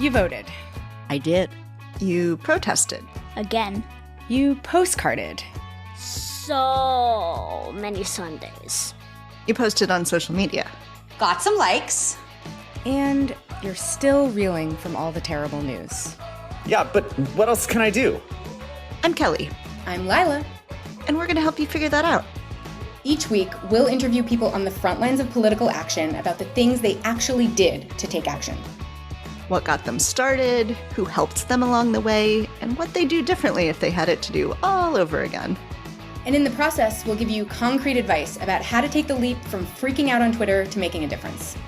You voted. I did. You protested. Again. You postcarded. So many Sundays. You posted on social media. Got some likes. And you're still reeling from all the terrible news. Yeah, but what else can I do? I'm Kelly. I'm Lila. And we're going to help you figure that out. Each week, we'll interview people on the front lines of political action about the things they actually did to take action. What got them started, who helped them along the way, and what they do differently if they had it to do all over again. And in the process, we'll give you concrete advice about how to take the leap from freaking out on Twitter to making a difference.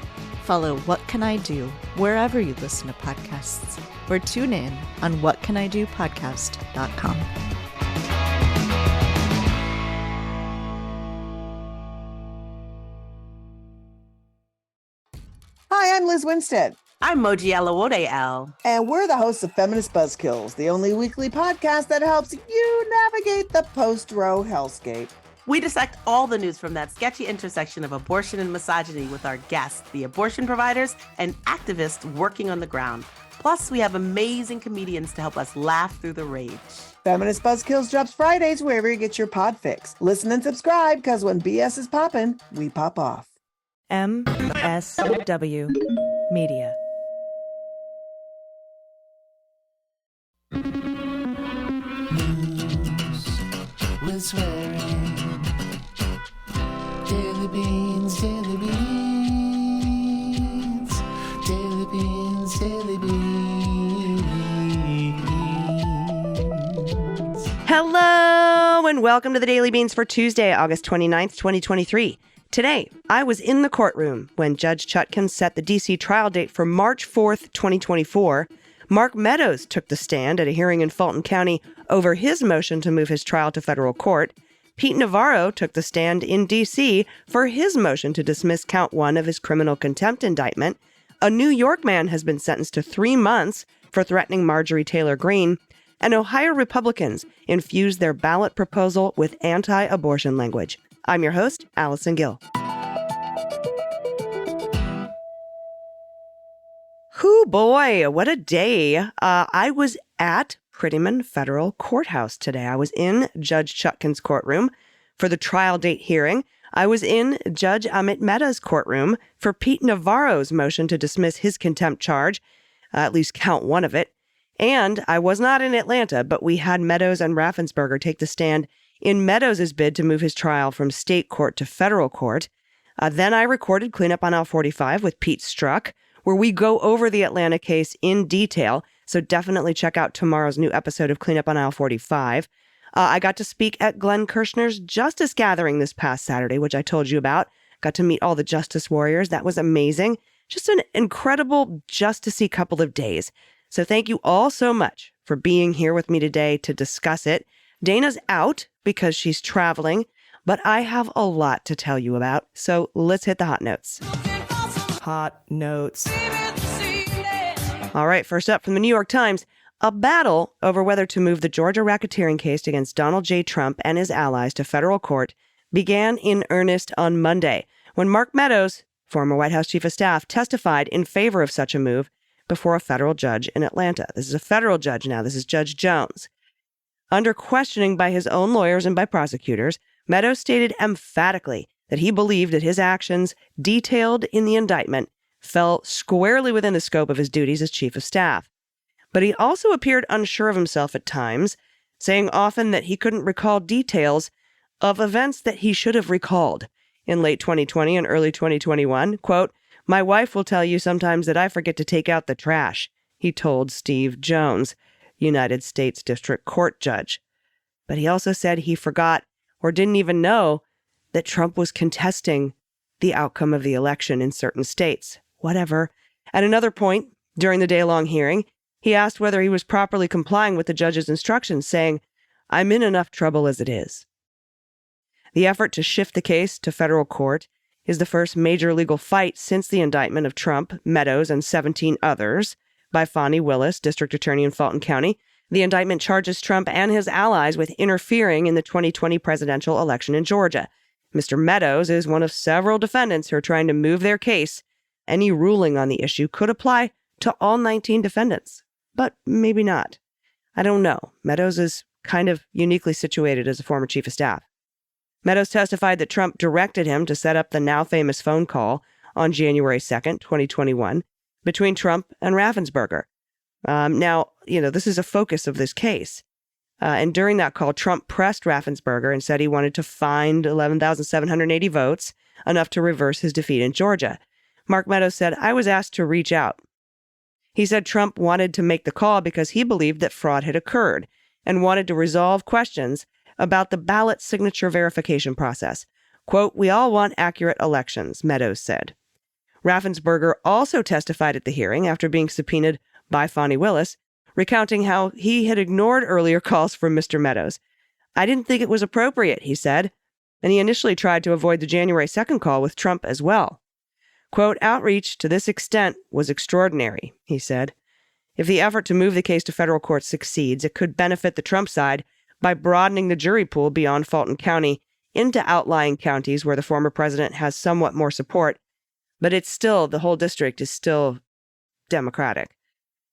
Follow What Can I Do wherever you listen to podcasts, or tune in on whatcanidopodcast.com. Hi, I'm Liz Winstead. I'm Moji Alawode Al. And we're the hosts of Feminist Buzzkills, the only weekly podcast that helps you navigate the post-Roe hellscape. We dissect all the news from that sketchy intersection of abortion and misogyny with our guests, the abortion providers and activists working on the ground. Plus, we have amazing comedians to help us laugh through the rage. Feminist Buzzkills drops Fridays wherever you get your pod fix. Listen and subscribe, because when BS is poppin', we pop off. MSW Media. News with swearing. Daily beans, daily beans. Daily beans, daily beans. Hello and welcome to the Daily Beans for Tuesday, August 29th, 2023. Today, I was in the courtroom when Judge Chutkan set the D.C. trial date for March 4th, 2024. Mark Meadows took the stand at a hearing in Fulton County over his motion to move his trial to federal court. Pete Navarro took the stand in D.C. for his motion to dismiss count 1 of his criminal contempt indictment. A New York man has been sentenced to 3 months for threatening Marjorie Taylor Greene. And Ohio Republicans infused their ballot proposal with anti-abortion language. I'm your host, Allison Gill. Hoo boy, what a day. I was at Prettyman Federal Courthouse today. I was in Judge Chutkan's courtroom for the trial date hearing. I was in Judge Amit Mehta's courtroom for Pete Navarro's motion to dismiss his contempt charge, at least count 1 of it. And I was not in Atlanta, but we had Meadows and Raffensperger take the stand in Meadows' bid to move his trial from state court to federal court. Then I recorded Cleanup on Aisle 45 with Pete Strzok, where we go over the Atlanta case in detail. So definitely check out tomorrow's new episode of Cleanup on Aisle 45. I got to speak at Glenn Kirshner's Justice Gathering this past Saturday, which I told you about. Got to meet all the Justice Warriors. That was amazing. Just an incredible justice-y couple of days. So thank you all so much for being here with me today to discuss it. Dana's out because she's traveling, but I have a lot to tell you about. So let's hit the hot notes. Hot notes. All right, first up from the New York Times, a battle over whether to move the Georgia racketeering case against Donald J. Trump and his allies to federal court began in earnest on Monday when Mark Meadows, former White House chief of staff, testified in favor of such a move before a federal judge in Atlanta. This is a federal judge now. This is Judge Jones. Under questioning by his own lawyers and by prosecutors, Meadows stated emphatically that he believed that his actions detailed in the indictment fell squarely within the scope of his duties as chief of staff. But he also appeared unsure of himself at times, saying often that he couldn't recall details of events that he should have recalled. In late 2020 and early 2021, quote, "My wife will tell you sometimes that I forget to take out the trash," he told Steve Jones, United States District Court judge. But he also said he forgot or didn't even know that Trump was contesting the outcome of the election in certain states. Whatever. At another point, during the day-long hearing, he asked whether he was properly complying with the judge's instructions, saying, "I'm in enough trouble as it is." The effort to shift the case to federal court is the first major legal fight since the indictment of Trump, Meadows, and 17 others by Fani Willis, district attorney in Fulton County. The indictment charges Trump and his allies with interfering in the 2020 presidential election in Georgia. Mr. Meadows is one of several defendants who are trying to move their case. Any ruling on the issue could apply to all 19 defendants. But maybe not. I don't know. Meadows is kind of uniquely situated as a former chief of staff. Meadows testified that Trump directed him to set up the now famous phone call on January 2nd, 2021, between Trump and Raffensperger. Now, this is a focus of this case. And during that call, Trump pressed Raffensperger and said he wanted to find 11,780 votes, enough to reverse his defeat in Georgia. Mark Meadows said, "I was asked to reach out." He said Trump wanted to make the call because he believed that fraud had occurred and wanted to resolve questions about the ballot signature verification process. Quote, "We all want accurate elections," Meadows said. Raffensperger also testified at the hearing after being subpoenaed by Fani Willis, recounting how he had ignored earlier calls from Mr. Meadows. "I didn't think it was appropriate," he said, and he initially tried to avoid the January 2nd call with Trump as well. Quote, "Outreach to this extent was extraordinary," he said. "If the effort to move the case to federal court succeeds, it could benefit the Trump side by broadening the jury pool beyond Fulton County into outlying counties where the former president has somewhat more support, but the whole district is still Democratic.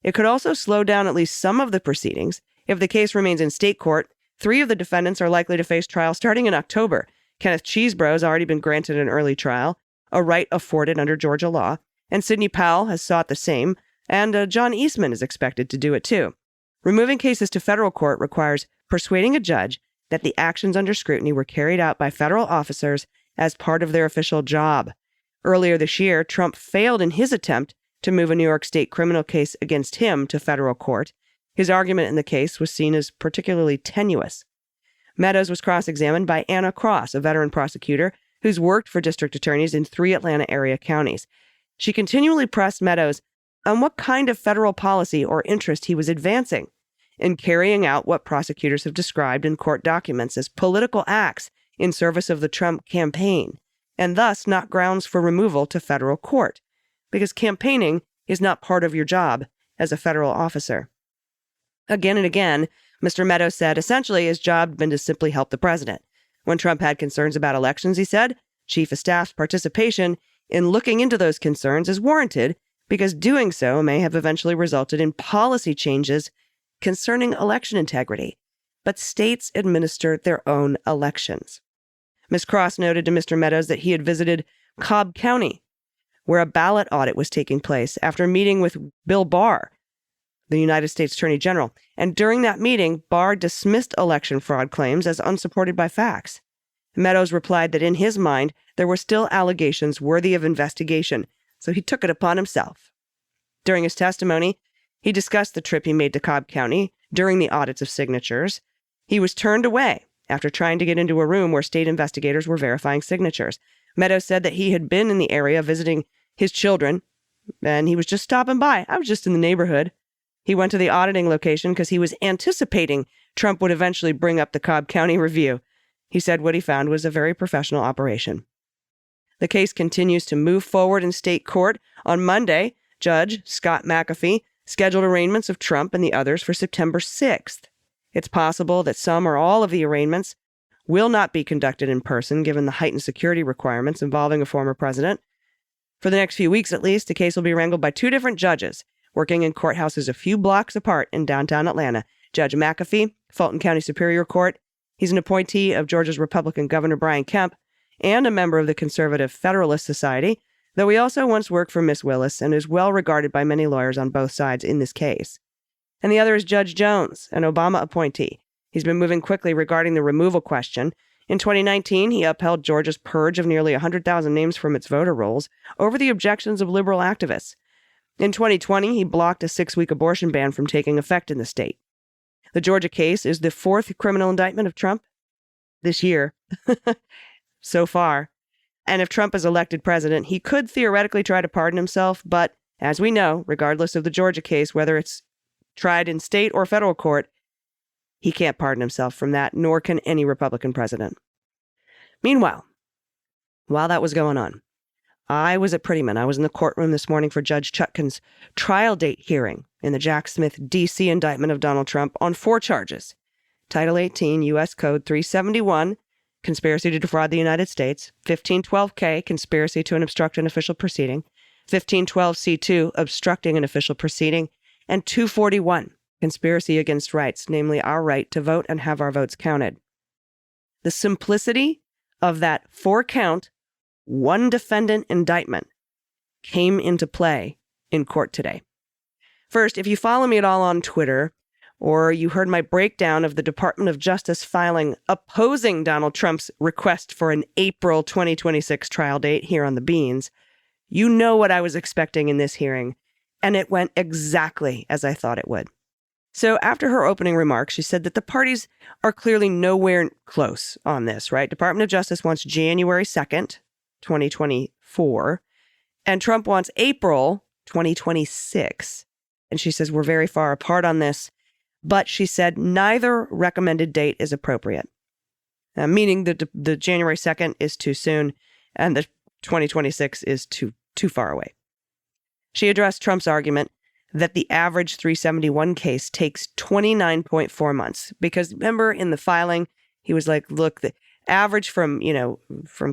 It could also slow down at least some of the proceedings. If the case remains in state court, 3 of the defendants are likely to face trial starting in October. Kenneth Chesebro has already been granted an early trial, a right afforded under Georgia law, and Sidney Powell has sought the same, and John Eastman is expected to do it too. Removing cases to federal court requires persuading a judge that the actions under scrutiny were carried out by federal officers as part of their official job. Earlier this year, Trump failed in his attempt to move a New York State criminal case against him to federal court. His argument in the case was seen as particularly tenuous. Meadows was cross-examined by Anna Cross, a veteran prosecutor who's worked for district attorneys in 3 Atlanta area counties. She continually pressed Meadows on what kind of federal policy or interest he was advancing in carrying out what prosecutors have described in court documents as political acts in service of the Trump campaign, and thus not grounds for removal to federal court, because campaigning is not part of your job as a federal officer. Again and again, Mr. Meadows said essentially his job had been to simply help the president. When Trump had concerns about elections, he said, Chief of Staff's participation in looking into those concerns is warranted because doing so may have eventually resulted in policy changes concerning election integrity. But states administer their own elections. Ms. Cross noted to Mr. Meadows that he had visited Cobb County, where a ballot audit was taking place after meeting with Bill Barr, the United States Attorney General. And during that meeting, Barr dismissed election fraud claims as unsupported by facts. Meadows replied that in his mind, there were still allegations worthy of investigation, so he took it upon himself. During his testimony, he discussed the trip he made to Cobb County during the audits of signatures. He was turned away after trying to get into a room where state investigators were verifying signatures. Meadows said that he had been in the area visiting his children, and he was just stopping by. I was just in the neighborhood. He went to the auditing location because he was anticipating Trump would eventually bring up the Cobb County review. He said what he found was a very professional operation. The case continues to move forward in state court. On Monday, Judge Scott McAfee scheduled arraignments of Trump and the others for September 6th. It's possible that some or all of the arraignments will not be conducted in person, given the heightened security requirements involving a former president. For the next few weeks, at least, the case will be wrangled by 2 different judges working in courthouses a few blocks apart in downtown Atlanta. Judge McAfee, Fulton County Superior Court. He's an appointee of Georgia's Republican Governor Brian Kemp and a member of the Conservative Federalist Society, though he also once worked for Miss Willis and is well regarded by many lawyers on both sides in this case. And the other is Judge Jones, an Obama appointee. He's been moving quickly regarding the removal question. In 2019, he upheld Georgia's purge of nearly 100,000 names from its voter rolls over the objections of liberal activists. In 2020, he blocked a 6-week abortion ban from taking effect in the state. The Georgia case is the 4th criminal indictment of Trump this year, so far. And if Trump is elected president, he could theoretically try to pardon himself. But as we know, regardless of the Georgia case, whether it's tried in state or federal court, he can't pardon himself from that, nor can any Republican president. Meanwhile, while that was going on, I was at Prettyman. I was in the courtroom this morning for Judge Chutkan's trial date hearing in the Jack Smith D.C. indictment of Donald Trump on 4 charges. Title 18, U.S. Code 371, conspiracy to defraud the United States, 1512K, conspiracy to obstruct an official proceeding, 1512C2, obstructing an official proceeding, and 241, conspiracy against rights, namely our right to vote and have our votes counted. The simplicity of that 4-count, 1-defendant indictment came into play in court today. First, if you follow me at all on Twitter, or you heard my breakdown of the Department of Justice filing opposing Donald Trump's request for an April 2026 trial date here on the Beans, you know what I was expecting in this hearing, and it went exactly as I thought it would. So after her opening remarks, she said that the parties are clearly nowhere close on this, right? Department of Justice wants January 2nd, 2024, and Trump wants April 2026. And she says, we're very far apart on this, but she said neither recommended date is appropriate, meaning that the January 2nd is too soon and the 2026 is too far away. She addressed Trump's argument that the average 371 case takes 29.4 months. Because remember in the filing, he was like, look, the average from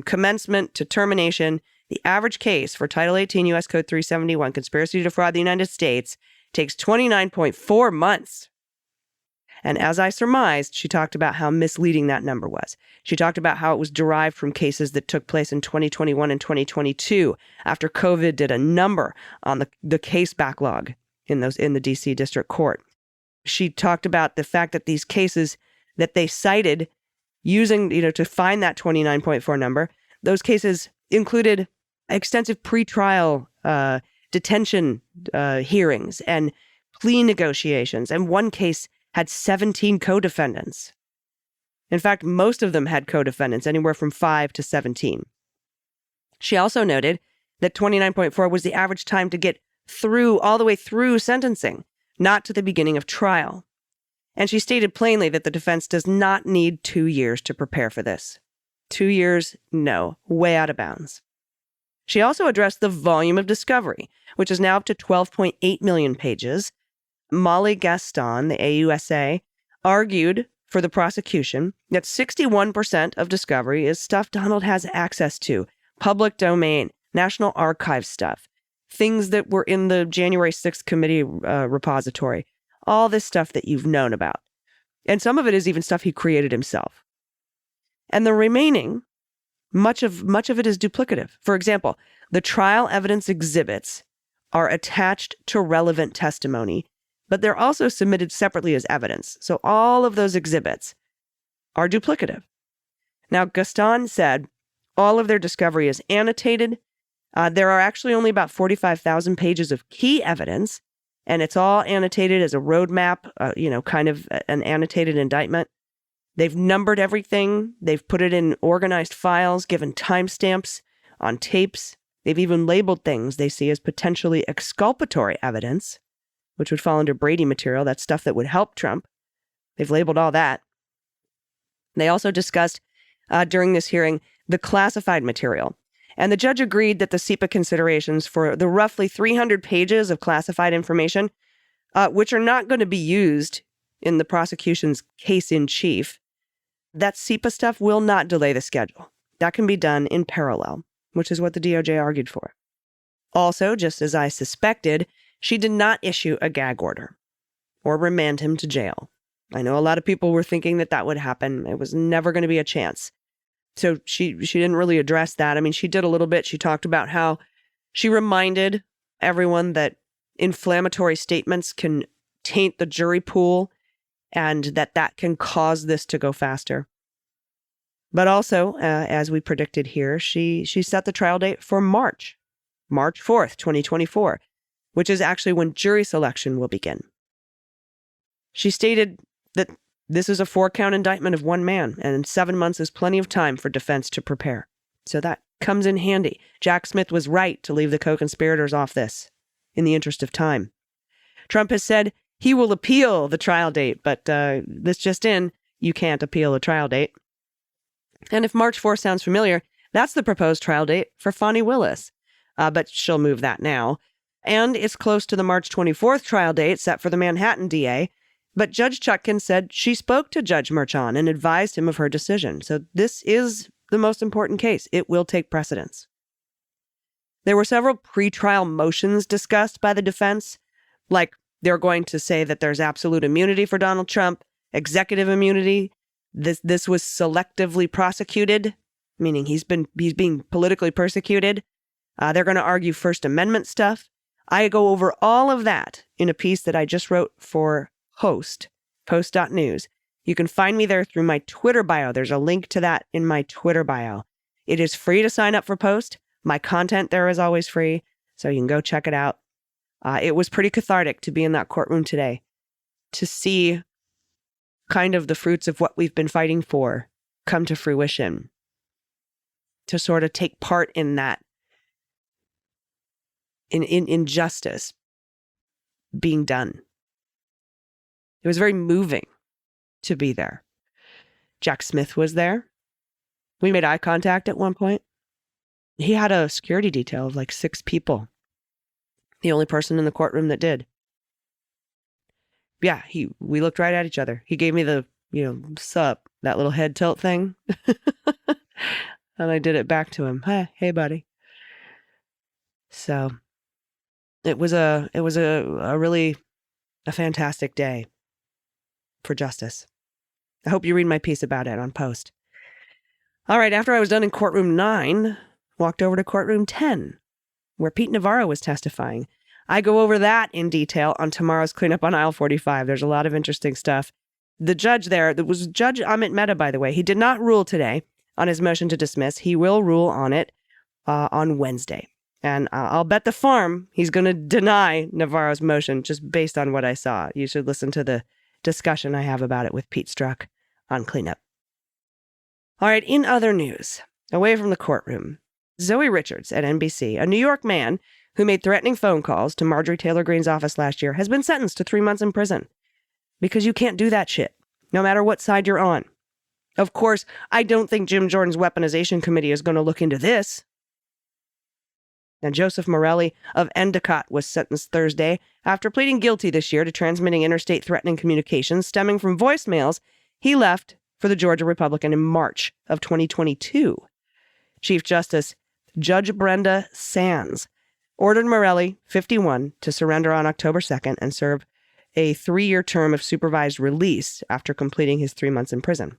commencement to termination, the average case for Title 18 U.S. Code 371, conspiracy to defraud the United States, takes 29.4 months. And as I surmised, she talked about how misleading that number was. She talked about how it was derived from cases that took place in 2021 and 2022 after COVID did a number on the case backlog in the D.C. District Court. She talked about the fact that these cases that they cited using, to find that 29.4 number, those cases included extensive pretrial detention hearings and plea negotiations. And one case had 17 co-defendants. In fact, most of them had co-defendants, anywhere from 5 to 17. She also noted that 29.4 was the average time to get all the way through sentencing, not to the beginning of trial. And she stated plainly that the defense does not need 2 years to prepare for this. 2 years, no, way out of bounds. She also addressed the volume of discovery, which is now up to 12.8 million pages. Molly Gaston, the AUSA, argued for the prosecution that 61% of discovery is stuff Donald has access to, public domain, National Archives stuff, things that were in the January 6th committee repository, all this stuff that you've known about. And some of it is even stuff he created himself. And the remaining, much of it is duplicative. For example, the trial evidence exhibits are attached to relevant testimony, but they're also submitted separately as evidence. So all of those exhibits are duplicative. Now, Gaston said all of their discovery is annotated. There are actually only about 45,000 pages of key evidence, and it's all annotated as a roadmap, kind of an annotated indictment. They've numbered everything. They've put it in organized files, given timestamps on tapes. They've even labeled things they see as potentially exculpatory evidence, which would fall under Brady material. That's stuff that would help Trump. They've labeled all that. They also discussed during this hearing the classified material. And the judge agreed that the SEPA considerations for the roughly 300 pages of classified information, which are not going to be used in the prosecution's case in chief, that SEPA stuff will not delay the schedule. That can be done in parallel, which is what the DOJ argued for. Also, just as I suspected, she did not issue a gag order or remand him to jail. I know a lot of people were thinking that would happen. It was never going to be a chance. So she didn't really address that. I mean, she did a little bit. She talked about how she reminded everyone that inflammatory statements can taint the jury pool and that can cause this to go faster. But also, as we predicted here, she set the trial date for March 4th, 2024, which is actually when jury selection will begin. She stated that this is a 4-count indictment of one man, and 7 months is plenty of time for defense to prepare. So that comes in handy. Jack Smith was right to leave the co-conspirators off this in the interest of time. Trump has said he will appeal the trial date, but this just in, you can't appeal a trial date. And if March 4th sounds familiar, that's the proposed trial date for Fani Willis, but she'll move that now. And it's close to the March 24th trial date set for the Manhattan DA. But Judge Chutkan said she spoke to Judge Merchan and advised him of her decision. So this is the most important case. It will take precedence. There were several pretrial motions discussed by the defense, like they're going to say that there's absolute immunity for Donald Trump, executive immunity. This was selectively prosecuted, meaning he's being politically persecuted. They're going to argue First Amendment stuff. I go over all of that in a piece that I just wrote for post.news. You can find me there through my Twitter bio. There's a link to that in my Twitter bio. It is free to sign up for Post. My content there is always free, so you can go check it out. It was pretty cathartic to be in that courtroom today, to see kind of the fruits of what we've been fighting for come to fruition, to sort of take part in that, in justice being done. It was very moving to be there. Jack Smith was there. We made eye contact at one point. He had a security detail of like 6 people. The only person in the courtroom that did. Yeah, we looked right at each other. He gave me the, sup, that little head tilt thing. And I did it back to him. Hey, buddy. So it was a really fantastic day for justice. I hope you read my piece about it on Post. All right, after I was done in courtroom 9, walked over to courtroom 10, where Pete Navarro was testifying. I go over that in detail on tomorrow's Cleanup on Aisle 45. There's a lot of interesting stuff. The judge there was Judge Mehta, by the way. He did not rule today on his motion to dismiss. He will rule on it on Wednesday. And I'll bet the farm he's going to deny Navarro's motion just based on what I saw. You should listen to the discussion I have about it with Pete Strzok on Cleanup. All right, in other news, away from the courtroom, Zoe Richards at NBC, a New York man who made threatening phone calls to Marjorie Taylor Greene's office last year, has been sentenced to 3 months in prison. Because you can't do that shit, no matter what side you're on. Of course, I don't think Jim Jordan's weaponization committee is going to look into this. And Joseph Morelli of Endicott was sentenced Thursday after pleading guilty this year to transmitting interstate threatening communications stemming from voicemails he left for the Georgia Republican in March of 2022. Chief Justice Judge Brenda Sands ordered Morelli, 51, to surrender on October 2nd and serve a 3-year term of supervised release after completing his 3 months in prison.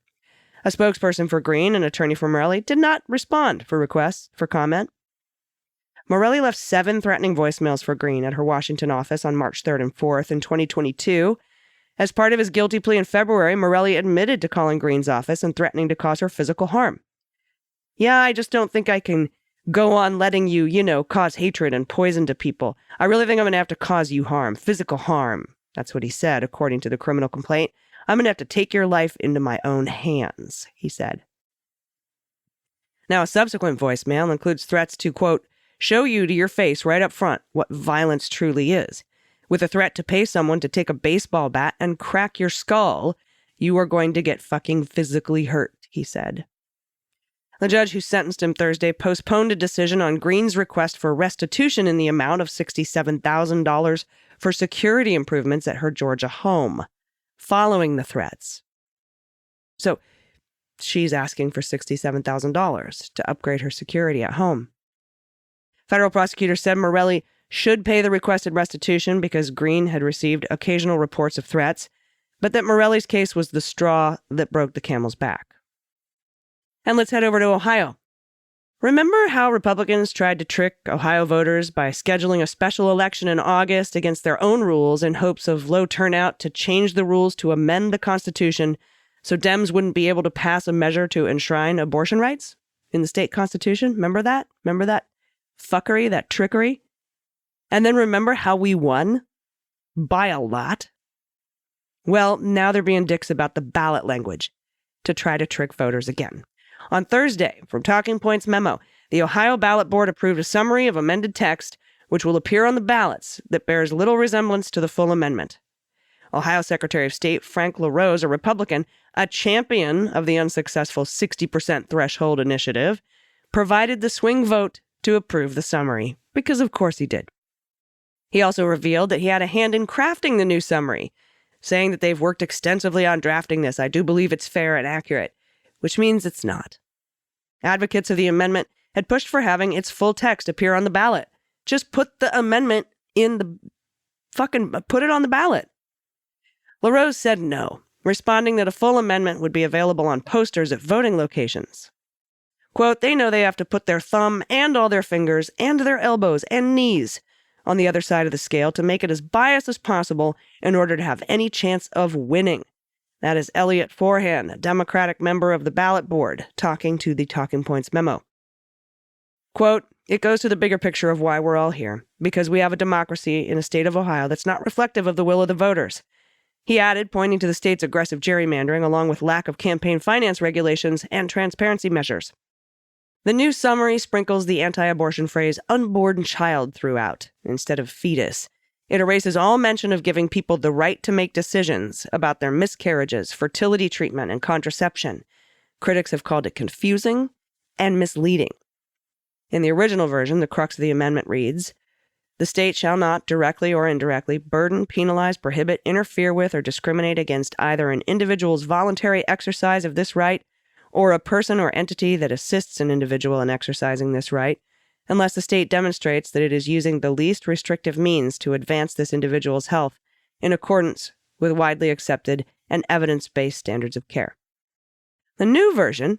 A spokesperson for Greene, an attorney for Morelli, did not respond for requests for comment. Morelli left 7 threatening voicemails for Greene at her Washington office on March 3rd and 4th in 2022. As part of his guilty plea in February, Morelli admitted to calling Greene's office and threatening to cause her physical harm. Yeah, I just don't think I can go on letting you, cause hatred and poison to people. I really think I'm going to have to cause you harm, physical harm. That's what he said, according to the criminal complaint. I'm going to have to take your life into my own hands, he said. Now, a subsequent voicemail includes threats to, quote, show you to your face right up front what violence truly is. With a threat to pay someone to take a baseball bat and crack your skull, you are going to get fucking physically hurt, he said. The judge who sentenced him Thursday postponed a decision on Greene's request for restitution in the amount of $67,000 for security improvements at her Georgia home, following the threats. So she's asking for $67,000 to upgrade her security at home. Federal prosecutors said Morelli should pay the requested restitution because Greene had received occasional reports of threats, but that Morelli's case was the straw that broke the camel's back. And let's head over to Ohio. Remember how Republicans tried to trick Ohio voters by scheduling a special election in August against their own rules in hopes of low turnout to change the rules to amend the Constitution so Dems wouldn't be able to pass a measure to enshrine abortion rights in the state constitution? Remember that? Remember that fuckery, that trickery? And then remember how we won? By a lot? Well, now they're being dicks about the ballot language to try to trick voters again. On Thursday, from Talking Points memo, the Ohio Ballot Board approved a summary of amended text which will appear on the ballots that bears little resemblance to the full amendment. Ohio Secretary of State Frank LaRose, a Republican, a champion of the unsuccessful 60% threshold initiative, provided the swing vote to approve the summary, because of course he did. He also revealed that he had a hand in crafting the new summary, saying that they've worked extensively on drafting this. I do believe it's fair and accurate, which means it's not. Advocates of the amendment had pushed for having its full text appear on the ballot. Just put the amendment in the put it on the ballot. LaRose said no, responding that a full amendment would be available on posters at voting locations. Quote, they know they have to put their thumb and all their fingers and their elbows and knees on the other side of the scale to make it as biased as possible in order to have any chance of winning. That is Elliot Forhan, a Democratic member of the ballot board, talking to the Talking Points memo. Quote, it goes to the bigger picture of why we're all here, because we have a democracy in a state of Ohio that's not reflective of the will of the voters. He added, pointing to the state's aggressive gerrymandering along with lack of campaign finance regulations and transparency measures. The new summary sprinkles the anti-abortion phrase unborn child throughout, instead of fetus. It erases all mention of giving people the right to make decisions about their miscarriages, fertility treatment, and contraception. Critics have called it confusing and misleading. In the original version, the crux of the amendment reads, the state shall not, directly or indirectly, burden, penalize, prohibit, interfere with, or discriminate against either an individual's voluntary exercise of this right or a person or entity that assists an individual in exercising this right, unless the state demonstrates that it is using the least restrictive means to advance this individual's health in accordance with widely accepted and evidence-based standards of care. The new version,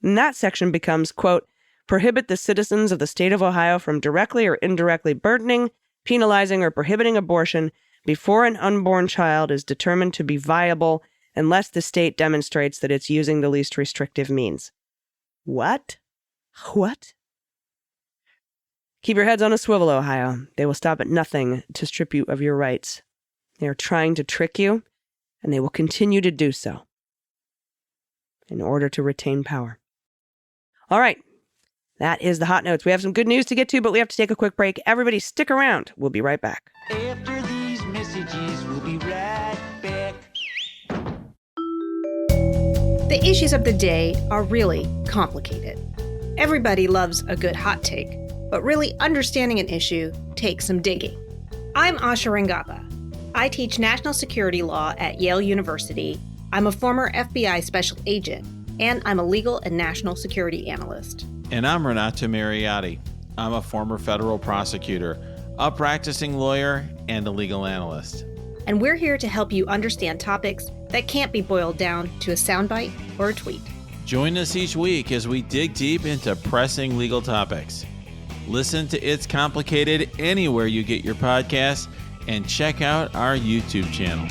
in that section becomes, quote, prohibit the citizens of the state of Ohio from directly or indirectly burdening, penalizing, or prohibiting abortion before an unborn child is determined to be viable unless the state demonstrates that it's using the least restrictive means. What? What? Keep your heads on a swivel, Ohio. They will stop at nothing to strip you of your rights. They are trying to trick you, and they will continue to do so in order to retain power. All right. That is the hot notes. We have some good news to get to, but we have to take a quick break. Everybody stick around. We'll be right back. After these messages, we'll be right back. The issues of the day are really complicated. Everybody loves a good hot take, but really understanding an issue takes some digging. I'm Asha Rangappa. I teach national security law at Yale University. I'm a former FBI special agent, and I'm a legal and national security analyst. And I'm Renato Mariotti. I'm a former federal prosecutor, a practicing lawyer, and a legal analyst. And we're here to help you understand topics that can't be boiled down to a soundbite or a tweet. Join us each week as we dig deep into pressing legal topics. Listen to It's Complicated anywhere you get your podcasts, and check out our YouTube channel.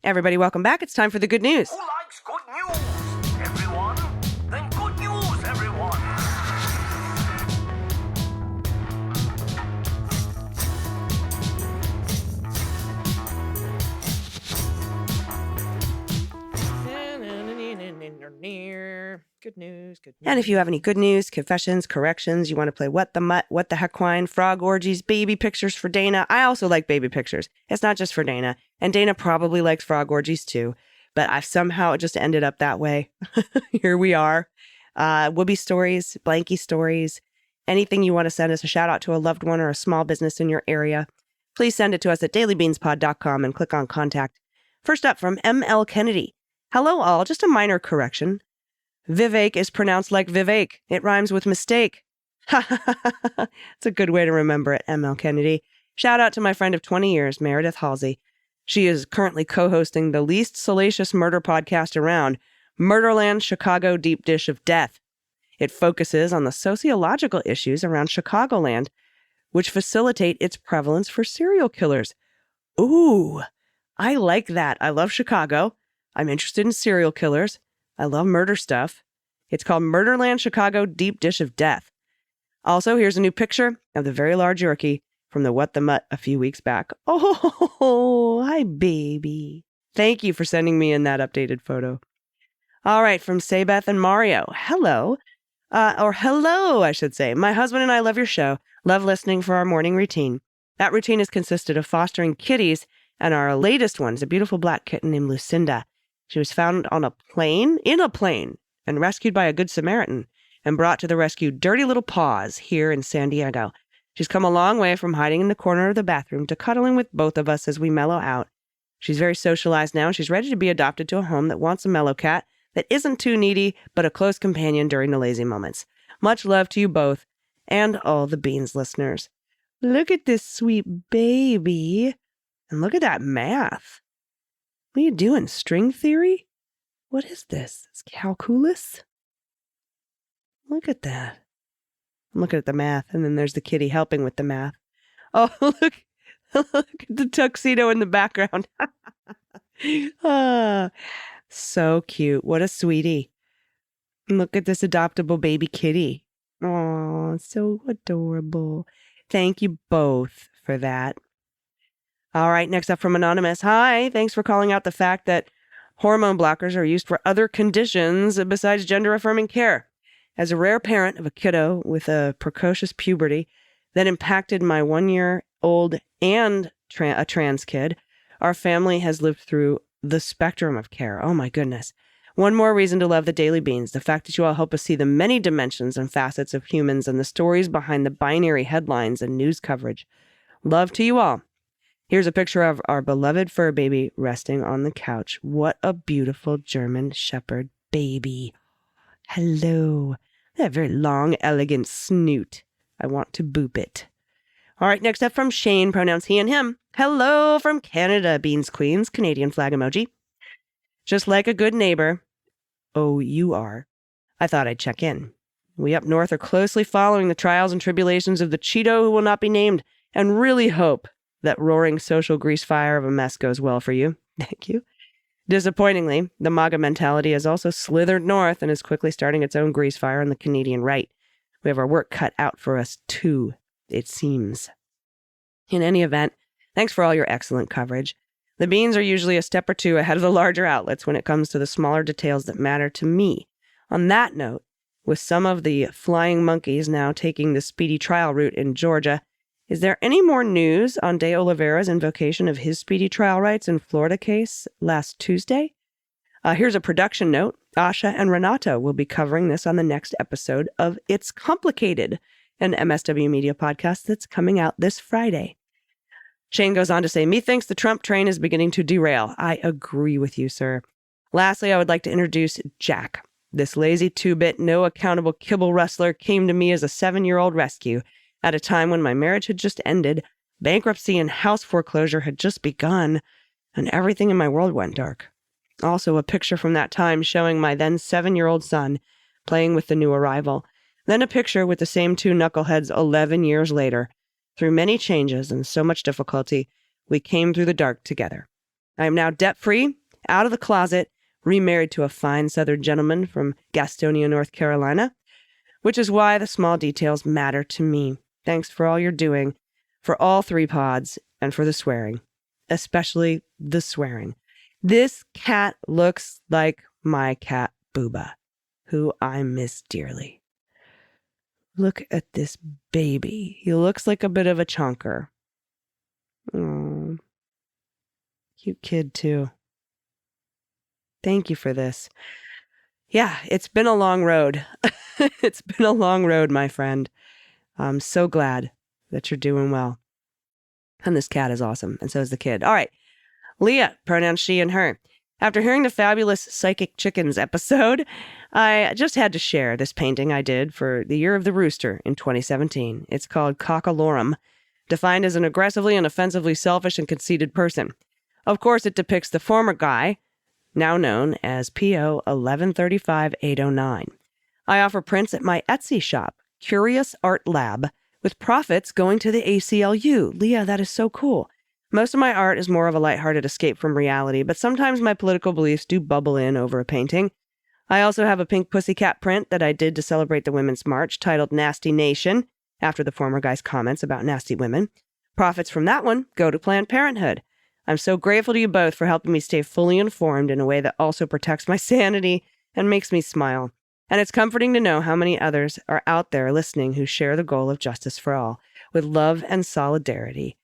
Everybody, welcome back. It's time for the good news. Who likes good news, everyone? Then good news, everyone. Good news, good news. And if you have any good news, confessions, corrections, you want to play What the Mutt, What the Heckwine, frog orgies, baby pictures for Dana. I also like baby pictures. It's not just for Dana. And Dana probably likes frog orgies too. But I've somehow just ended up that way. Here we are. Whoopee stories, blankie stories, anything you want to send us a shout out to a loved one or a small business in your area. Please send it to us at dailybeanspod.com and click on contact. First up from M.L. Kennedy. Hello all, just a minor correction. Vivek is pronounced like Vivek. It rhymes with mistake. It's a good way to remember it, M.L. Kennedy. Shout out to my friend of 20 years, Meredith Halsey. She is currently co-hosting the least salacious murder podcast around, Murderland Chicago Deep Dish of Death. It focuses on the sociological issues around Chicagoland, which facilitate its prevalence for serial killers. Ooh, I like that. I love Chicago. I'm interested in serial killers. I love murder stuff. It's called Murderland Chicago Deep Dish of Death. Also, here's a new picture of the very large Yorkie from the What the Mutt a few weeks back. Oh, hi, baby. Thank you for sending me in that updated photo. All right, from Sabeth and Mario. Hello. Hello, I should say. My husband and I love your show. Love listening for our morning routine. That routine has consisted of fostering kitties, and our latest one is a beautiful black kitten named Lucinda. She was found in a plane, and rescued by a good Samaritan, and brought to the rescue Dirty Little Paws here in San Diego. She's come a long way from hiding in the corner of the bathroom to cuddling with both of us as we mellow out. She's very socialized now, and she's ready to be adopted to a home that wants a mellow cat that isn't too needy, but a close companion during the lazy moments. Much love to you both and all the Beans listeners. Look at this sweet baby. And look at that math. What are you doing, string theory? What is this? It's calculus? Look at that. I'm looking at the math, and then there's the kitty helping with the math. Oh, look at the tuxedo in the background. So cute. What a sweetie. Look at this adoptable baby kitty. Oh, so adorable. Thank you both for that. All right, next up from Anonymous. Hi, thanks for calling out the fact that hormone blockers are used for other conditions besides gender-affirming care. As a rare parent of a kiddo with a precocious puberty that impacted my 1-year-old and a trans kid, our family has lived through the spectrum of care. Oh my goodness. One more reason to love the Daily Beans, the fact that you all help us see the many dimensions and facets of humans and the stories behind the binary headlines and news coverage. Love to you all. Here's a picture of our beloved fur baby resting on the couch. What a beautiful German Shepherd baby. Hello. That very long, elegant snoot. I want to boop it. All right, next up from Shane, pronouns he and him. Hello from Canada, Beans Queens, Canadian flag emoji. Just like a good neighbor. Oh, you are. I thought I'd check in. We up north are closely following the trials and tribulations of the Cheeto who will not be named and really hope that roaring social grease fire of a mess goes well for you. Thank you. Disappointingly, the MAGA mentality has also slithered north and is quickly starting its own grease fire on the Canadian right. We have our work cut out for us, too, it seems. In any event, thanks for all your excellent coverage. The Beans are usually a step or two ahead of the larger outlets when it comes to the smaller details that matter to me. On that note, with some of the flying monkeys now taking the speedy trial route in Georgia, is there any more news on De Oliveira's invocation of his speedy trial rights in Florida case last Tuesday? Here's a production note. Asha and Renata will be covering this on the next episode of It's Complicated, an MSW Media podcast that's coming out this Friday. Shane goes on to say, methinks the Trump train is beginning to derail. I agree with you, sir. Lastly, I would like to introduce Jack. This lazy two-bit, no accountable kibble rustler came to me as a 7-year-old rescue at a time when my marriage had just ended, bankruptcy and house foreclosure had just begun, and everything in my world went dark. Also, a picture from that time showing my then 7-year-old son playing with the new arrival. Then a picture with the same two knuckleheads 11 years later. Through many changes and so much difficulty, we came through the dark together. I am now debt-free, out of the closet, remarried to a fine Southern gentleman from Gastonia, North Carolina, which is why the small details matter to me. Thanks for all you're doing, for all 3 pods, and for the swearing, especially the swearing. This cat looks like my cat, Booba, who I miss dearly. Look at this baby. He looks like a bit of a chunker. Oh, cute kid, too. Thank you for this. Yeah, it's been a long road. It's been a long road, my friend. I'm so glad that you're doing well. And this cat is awesome, and so is the kid. All right. Leah, pronouns she and her. After hearing the fabulous Psychic Chickens episode, I just had to share this painting I did for the Year of the Rooster in 2017. It's called Cockalorum, defined as an aggressively and offensively selfish and conceited person. Of course, it depicts the former guy, now known as PO 1135809. I offer prints at my Etsy shop, Curious Art Lab, with profits going to the ACLU. Leah, that is so cool. Most of my art is more of a lighthearted escape from reality, but sometimes my political beliefs do bubble in over a painting. I also have a pink pussycat print that I did to celebrate the Women's March titled Nasty Nation, after the former guy's comments about nasty women. Profits from that one go to Planned Parenthood. I'm so grateful to you both for helping me stay fully informed in a way that also protects my sanity and makes me smile. And it's comforting to know how many others are out there listening who share the goal of justice for all, with love and solidarity.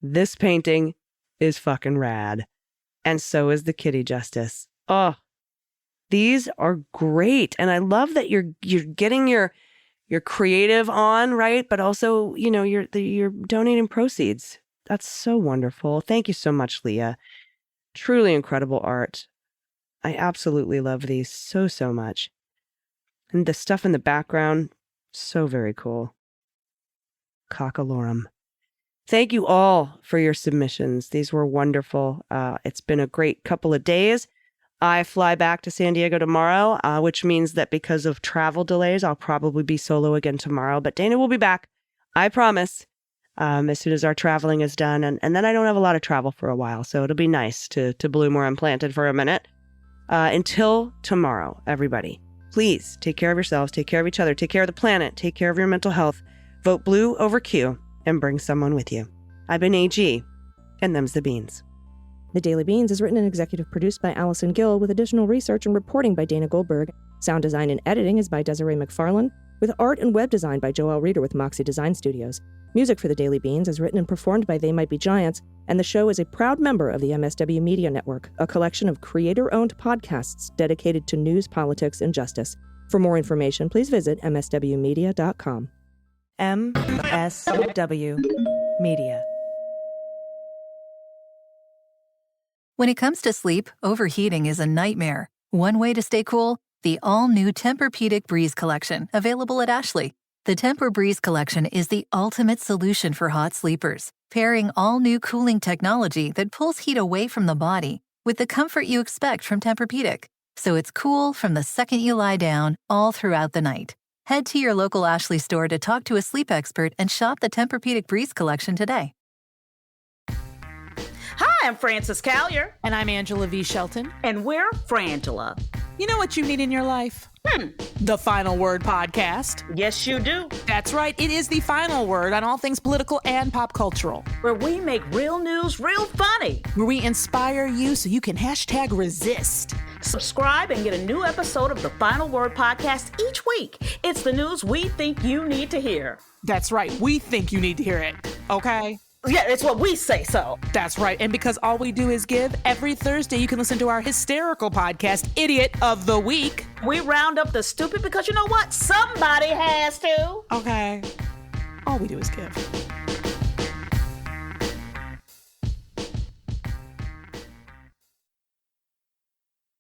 This painting is fucking rad. And so is the kitty justice. Oh, these are great. And I love that you're getting your you're creative on, right? But also, you're donating proceeds. That's so wonderful. Thank you so much, Leah. Truly incredible art. I absolutely love these so much. And the stuff in the background, so very cool. Cockalorum. Thank you all for your submissions. These were wonderful. It's been a great couple of days. I fly back to San Diego tomorrow, which means that because of travel delays, I'll probably be solo again tomorrow. But Dana will be back, I promise, as soon as our traveling is done. And then I don't have a lot of travel for a while, so it'll be nice to bloom where I'm planted for a minute. Until tomorrow, everybody, please take care of yourselves, take care of each other, take care of the planet, take care of your mental health. Vote blue over Q and bring someone with you. I've been AG, and them's the beans. The Daily Beans is written and executive produced by Allison Gill with additional research and reporting by Dana Goldberg. Sound design and editing is by Desiree McFarlane, with art and web design by Joelle Reeder with Moxie Design Studios. Music for The Daily Beans is written and performed by They Might Be Giants, and the show is a proud member of the MSW Media Network, a collection of creator-owned podcasts dedicated to news, politics, and justice. For more information, please visit mswmedia.com. MSW Media. When it comes to sleep, overheating is a nightmare. One way to stay cool? The all-new Tempur-Pedic Breeze Collection, available at Ashley. The Tempur Breeze Collection is the ultimate solution for hot sleepers, pairing all-new cooling technology that pulls heat away from the body with the comfort you expect from Tempur-Pedic. So it's cool from the second you lie down, all throughout the night. Head to your local Ashley store to talk to a sleep expert and shop the Tempur-Pedic Breeze Collection today. Hi, I'm Frances Callier. And I'm Angela V. Shelton. And we're Frangela. You know what you need in your life? The Final Word Podcast. Yes, you do. That's right. It is the final word on all things political and pop cultural. Where we make real news real funny. Where we inspire you so you can #resist. Subscribe and get a new episode of the Final Word Podcast each week. It's the news we think you need to hear. That's right. We think you need to hear it. Okay? Yeah, it's what we say so. That's right. And because all we do is give, every Thursday you can listen to our hysterical podcast, Idiot of the Week. We round up the stupid because you know what? Somebody has to. Okay. All we do is give.